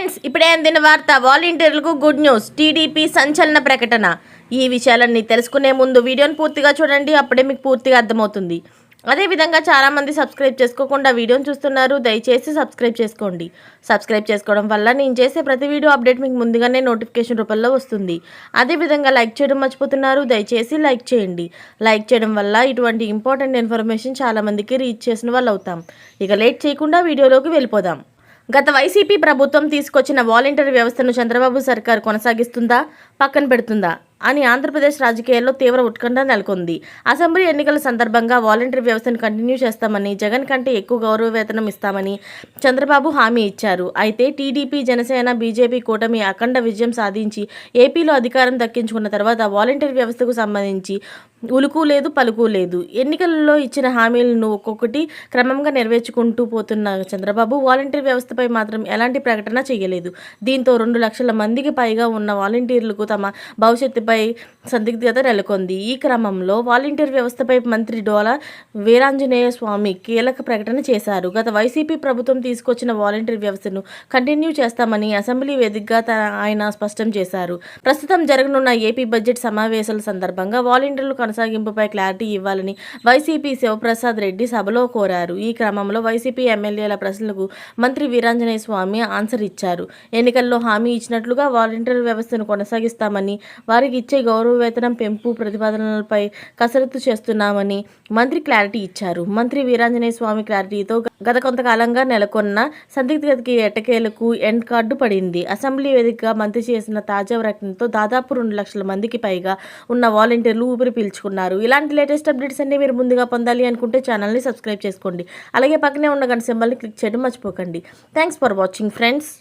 Friends ఇప్పుడే అందిన వార్త వాలంటీర్లకు గుడ్ న్యూస్. టీడీపీ సంచలన ప్రకటన. ఈ విషయాలన్నీ తెలుసుకునే ముందు వీడియోని పూర్తిగా చూడండి, అప్పుడే మీకు పూర్తిగా అర్థమవుతుంది. అదేవిధంగా చాలామంది సబ్స్క్రైబ్ చేసుకోకుండా వీడియోని చూస్తున్నారు, దయచేసి సబ్స్క్రైబ్ చేసుకోండి. సబ్స్క్రైబ్ చేసుకోవడం వల్ల నేను చేసే ప్రతి వీడియో అప్డేట్ మీకు ముందుగానే నోటిఫికేషన్ రూపంలో వస్తుంది. అదేవిధంగా లైక్ చేయడం మర్చిపోతున్నారు, దయచేసి లైక్ చేయండి. లైక్ చేయడం వల్ల ఇటువంటి ఇంపార్టెంట్ ఇన్ఫర్మేషన్ చాలామందికి రీచ్ చేసిన వాళ్ళు అవుతాం. ఇక లేట్ చేయకుండా వీడియోలోకి వెళ్ళిపోదాం. గత వైసీపీ ప్రభుత్వం తీసుకొచ్చిన వాలంటీర్ వ్యవస్థను చంద్రబాబు సర్కార్ కొనసాగిస్తుందా, పక్కన పెడుతుందా అని ఆంధ్రప్రదేశ్ రాజకీయాల్లో తీవ్ర ఉత్కంఠ నెలకొంది. అసెంబ్లీ ఎన్నికల సందర్భంగా వాలంటీర్ వ్యవస్థను కంటిన్యూ చేస్తామని, జగన్ కంటే ఎక్కువ గౌరవ వేతనం ఇస్తామని చంద్రబాబు హామీ ఇచ్చారు. అయితే టీడీపీ, జనసేన, బీజేపీ కూటమి అఖండ విజయం సాధించి ఏపీలో అధికారం దక్కించుకున్న తర్వాత వాలంటీర్ వ్యవస్థకు సంబంధించి ఉలుకు లేదు, పలుకు లేదు. ఎన్నికలలో ఇచ్చిన హామీలను ఒక్కొక్కటి క్రమంగా నెరవేర్చుకుంటూ పోతున్న చంద్రబాబు వాలంటీర్ వ్యవస్థపై మాత్రం ఎలాంటి ప్రకటన చేయలేదు. దీంతో 2 లక్షల మందికి పైగా ఉన్న వాలంటీర్లకు తమ భవిష్యత్తుపై సందిగ్ధత నెలకొంది. ఈ క్రమంలో వాలంటీర్ వ్యవస్థపై మంత్రి డోలా వీరాంజనేయ స్వామి కీలక ప్రకటన చేశారు. గత వైసీపీ ప్రభుత్వం తీసుకొచ్చిన వాలంటీర్ వ్యవస్థను కంటిన్యూ చేస్తామని అసెంబ్లీ వేదికగా ఆయన స్పష్టం చేశారు. ప్రస్తుతం జరగనున్న ఏపీ బడ్జెట్ సమావేశాల సందర్భంగా వాలంటీర్లు కొనసాగింపుపై క్లారిటీ ఇవ్వాలని వైసీపీ శివప్రసాద్ రెడ్డి సభలో కోరారు. ఈ క్రమంలో వైసీపీ ఎమ్మెల్యేల ప్రశ్నలకు మంత్రి వీరాంజనేయ స్వామి ఆన్సర్ ఇచ్చారు. ఎన్నికల్లో హామీ ఇచ్చినట్లుగా వాలంటీర్ వ్యవస్థను కొనసాగిస్తామని, వారికి ఇచ్చే గౌరవ వేతనం పెంపు ప్రతిపాదనలపై కసరత్తు చేస్తున్నామని మంత్రి క్లారిటీ ఇచ్చారు. మంత్రి వీరాంజనేయ స్వామి క్లారిటీతో గత కొంతకాలంగా నెలకొన్న సందిగ్ధతకి ఎట్టకేలకు ఎండ్ కార్డు పడింది. అసెంబ్లీ వేదికగా మంత్రి చేసిన తాజా ప్రకటనతో దాదాపు 2 లక్షల మందికి పైగా ఉన్న వాలంటీర్లు ఊపిరి పీల్చుకున్నారు. ఇలాంటి లేటెస్ట్ అప్డేట్స్ అన్ని మీరు ముందుగా పొందాలి అనుకుంటే ఛానల్ని సబ్స్క్రైబ్ చేసుకోండి. అలాగే పక్కనే ఉన్న గంట సింబల్ని క్లిక్ చేయడం మర్చిపోకండి. Thanks for watching friends.